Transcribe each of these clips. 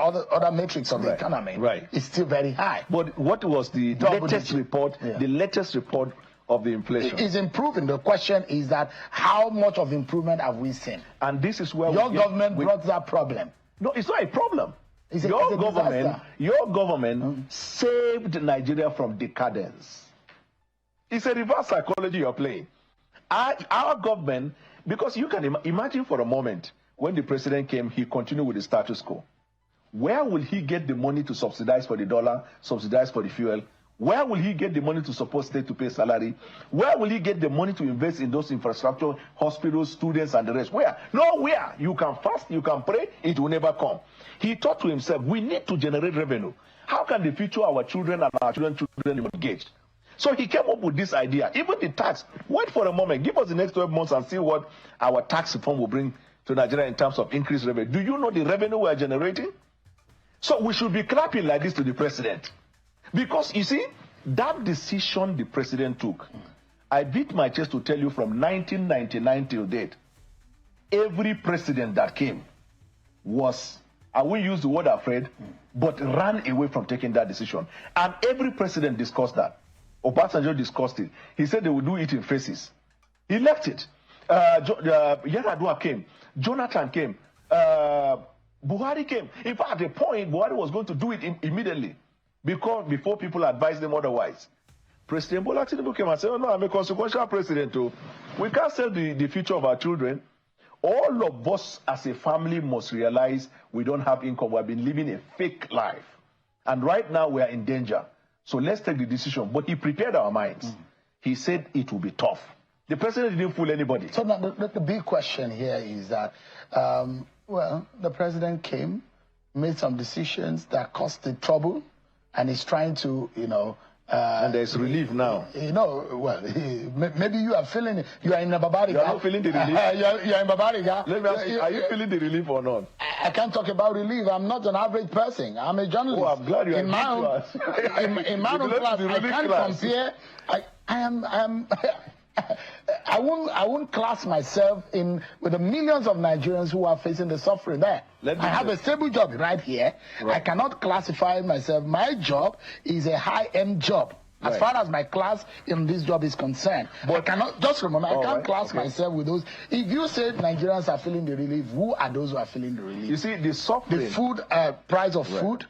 other metrics of the economy, is still very high. But what was the latest report? Yeah. The latest report of the inflation is improving. The question is that how much of improvement have we seen? And this is where your government brought that problem. No, it's not a problem. Your government saved Nigeria from decadence. It's a reverse psychology you're playing. Our government, because you can imagine for a moment, when the president came, he continued with the status quo. Where will he get the money to subsidize for the dollar, subsidize for the fuel? Where will he get the money to support state to pay salary? Where will he get the money to invest in those infrastructure, hospitals, students, and the rest? Where? Nowhere. You can fast, you can pray, it will never come. He thought to himself, we need to generate revenue. How can the future of our children and our children's children be engaged? So he came up with this idea. Even the tax, wait for a moment, give us the next 12 months and see what our tax reform will bring to Nigeria in terms of increased revenue. Do you know the revenue we are generating? So we should be clapping like this to the president. Because, you see, that decision the president took, I beat my chest to tell you from 1999 till date, every president that came was, I won't use the word afraid, but ran away from taking that decision. And every president discussed that. Obasanjo discussed it. He said they would do it in phases. He left it. Yar'Adua came. Jonathan came. Buhari came. In fact, at a point, Buhari was going to do it immediately before people advised them otherwise. President Bola Tinubu came and said, oh, no, I'm a consequential president too. We can't sell the future of our children. All of us as a family must realize we don't have income. We have been living a fake life. And right now we are in danger. So let's take the decision. But he prepared our minds. He said it will be tough. The president didn't fool anybody. So the big question here is that, well, the president came, made some decisions that caused the trouble, and he's trying to, you know... and there's relief now. You know, well, maybe you are feeling it. You are in Babariga. You are not feeling the relief? You are in Babariga. Let me ask you, are you feeling the relief or not? I can't talk about relief. I'm not an average person. I'm a journalist. Oh, I'm glad you are in my own in my own class. I can't compare. I won't class myself in with the millions of Nigerians who are facing the suffering there. I have a stable job right here. Right. I cannot classify myself. My job is a high-end job. As far as my class in this job is concerned. But I cannot, just remember, I can't class myself with those. If you say Nigerians are feeling the relief, who are those who are feeling the relief? You see, the suffering. The food, price of food,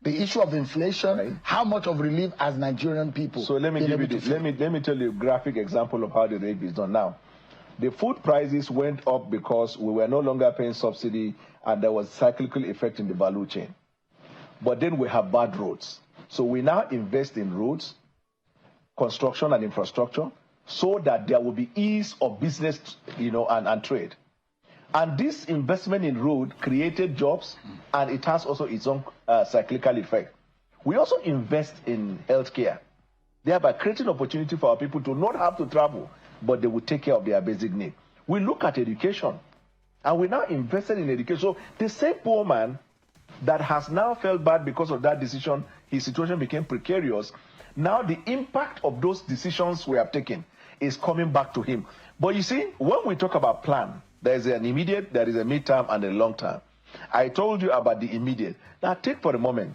the issue of inflation, how much of relief as Nigerian people? So let me give you this. Let me tell you a graphic example of how the relief is done now. The food prices went up because we were no longer paying subsidy and there was cyclical effect in the value chain. But then we have bad roads. So we now invest in roads, construction and infrastructure so that there will be ease of business, you know, and trade. And this investment in road created jobs, and it has also its own cyclical effect. We also invest in healthcare, thereby creating opportunity for our people to not have to travel, but they will take care of their basic need. We look at education, and we now invested in education. So the same poor man that has now felt bad because of that decision, his situation became precarious. Now the impact of those decisions we have taken is coming back to him. But you see, when we talk about plan, there is an immediate, there is a midterm, and a long term. I told you about the immediate. Now take for a moment,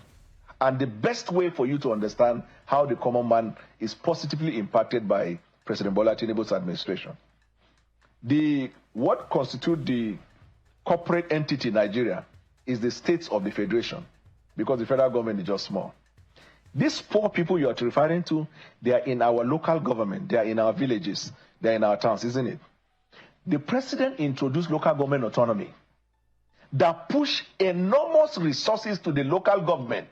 and the best way for you to understand how the common man is positively impacted by President Bola Tinubu's administration. What constitutes the corporate entity Nigeria is the states of the federation, because the federal government is just small. These poor people you are referring to, they are in our local government, they are in our villages, they are in our towns, isn't it? The president introduced local government autonomy that pushed enormous resources to the local government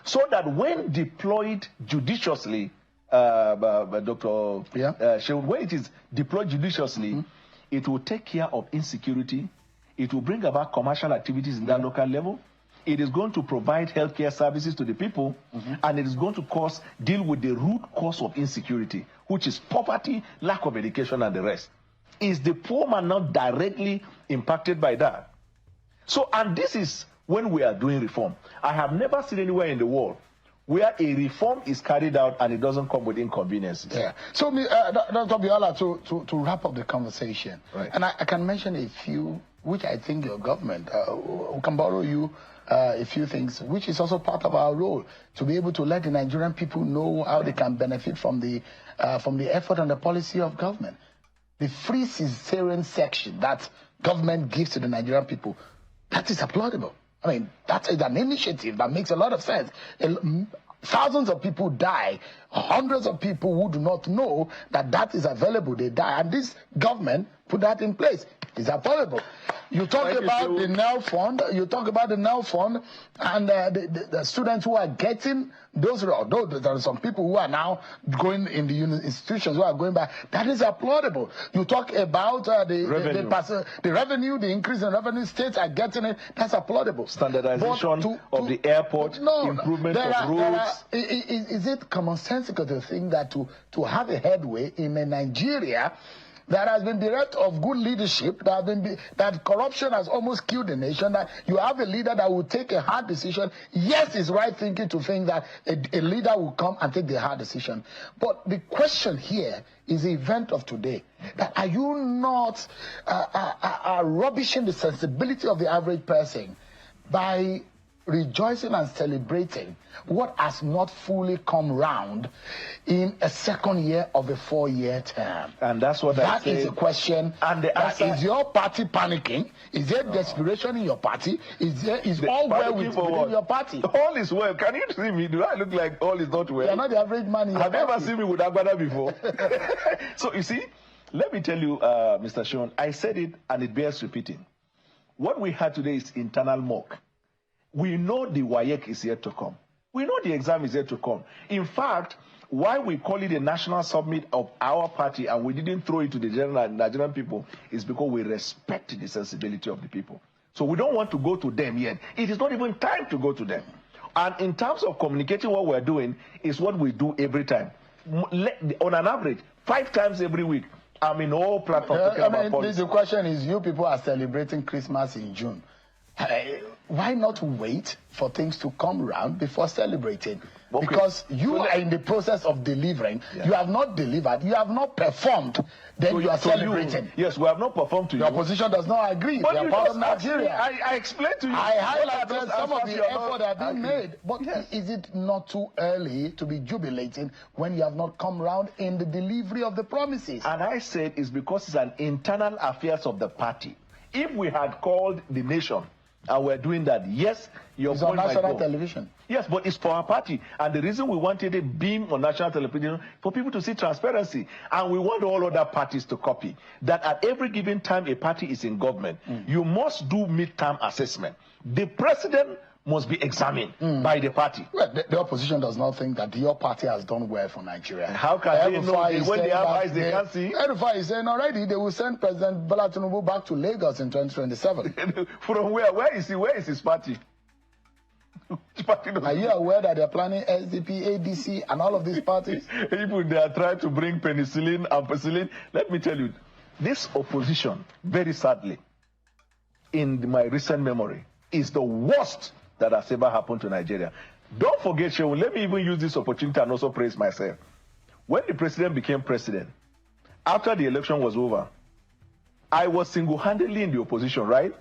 so that when deployed judiciously, Dr. when it is deployed judiciously, it will take care of insecurity, it will bring about commercial activities in that local level, it is going to provide healthcare services to the people, and it is going to deal with the root cause of insecurity, which is poverty, lack of education, and the rest. Is the poor man not directly impacted by that? So, and this is when we are doing reform. I have never seen anywhere in the world where a reform is carried out and it doesn't come with inconveniences. Yeah. So, Dr. Bwala, to wrap up the conversation, and I can mention a few which I think your government can borrow you a few things, which is also part of our role, to be able to let the Nigerian people know how they can benefit from the effort and the policy of government. The free cesarean section that government gives to the Nigerian people, that is applaudable. I mean, that is an initiative that makes a lot of sense. Thousands of people die. Hundreds of people who do not know that that is available, they die. And this government put that in place. It's affordable. You talk about the NEL fund. You talk about the NEL fund and the students who are getting those. Although there are some people who are now going in the institutions who are going back. That is applaudable. You talk about the revenue, the increase in revenue. States are getting it. That's applaudable. Standardization of the airport, improvement of roads. Is it commonsensical to think that to have a headway in Nigeria that has been bereft of good leadership, that corruption has almost killed the nation, that you have a leader that will take a hard decision? Yes, it's right thinking to think that a leader will come and take the hard decision. But the question here is the event of today. That are you not rubbishing the sensibility of the average person by rejoicing and celebrating what has not fully come round in a second year of a 4-year term? And that's what I say. That is the question. And is your party panicking? Is there desperation in your party? Is all well within your party? All is well. Can you see me? Do I look like all is not well? You're not the average man in your party. Have you ever seen me with Agbada before? So you see, let me tell you, Mr. Sean, I said it and it bears repeating. What we had today is internal mock. We know the WAEC is yet to come. We know the exam is yet to come. In fact, why we call it a national summit of our party and we didn't throw it to the general Nigerian people is because we respect the sensibility of the people. So we don't want to go to them yet. It is not even time to go to them. And in terms of communicating, what we're doing is what we do every time. On an average, 5 times every week, I'm in all platforms. The question is, you people are celebrating Christmas in June. Why not wait for things to come around before celebrating? Okay. Because you are in the process of delivering. Yeah. You have not delivered. You have not performed. Then so you are celebrating. Yes, we have not performed to you. The opposition does not agree. But they are part of Nigeria. I explained to you. I highlighted some of the effort that have been made. But is it not too early to be jubilating when you have not come around in the delivery of the promises? And I said it's because it's an internal affairs of the party. If we had called the nation, and we're doing that, yes, it's on national television. Yes, but it's for our party. And the reason we wanted a beam on national television for people to see transparency. And we want all other parties to copy. That at every given time a party is in government, you must do midterm assessment. The president must be examined by the party. Well, the opposition does not think that your party has done well for Nigeria. How can they know when they have eyes they can't see? El-Rufai is saying already they will send President Bola Tinubu back to Lagos in 2027. From where? Where is he? Where is his party? Are you aware that they're planning SDP, ADC, and all of these parties? Even they are trying to bring penicillin and penicillin. Let me tell you, this opposition, very sadly, in my recent memory, is the worst that has ever happened to Nigeria. Don't forget, Shehu, let me even use this opportunity and also praise myself. When the president became president, after the election was over, I was single-handedly in the opposition, right?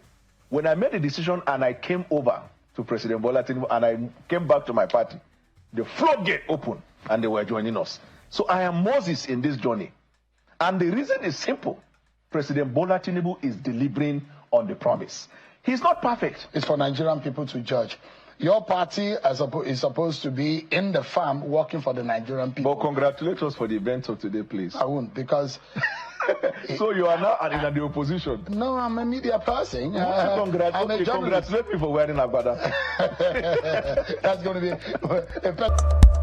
When I made a decision and I came over to President Bola Tinubu and I came back to my party, the floodgate opened and they were joining us. So I am Moses in this journey. And the reason is simple. President Bola Tinubu is delivering on the promise. He's not perfect. It's for Nigerian people to judge. Your party is supposed to be in the farm working for the Nigerian people. But congratulate us for the event of today, please. I won't, because... So you are now in the opposition? No, I'm a media person. Congratulate me for wearing a Agbada. That's going to be...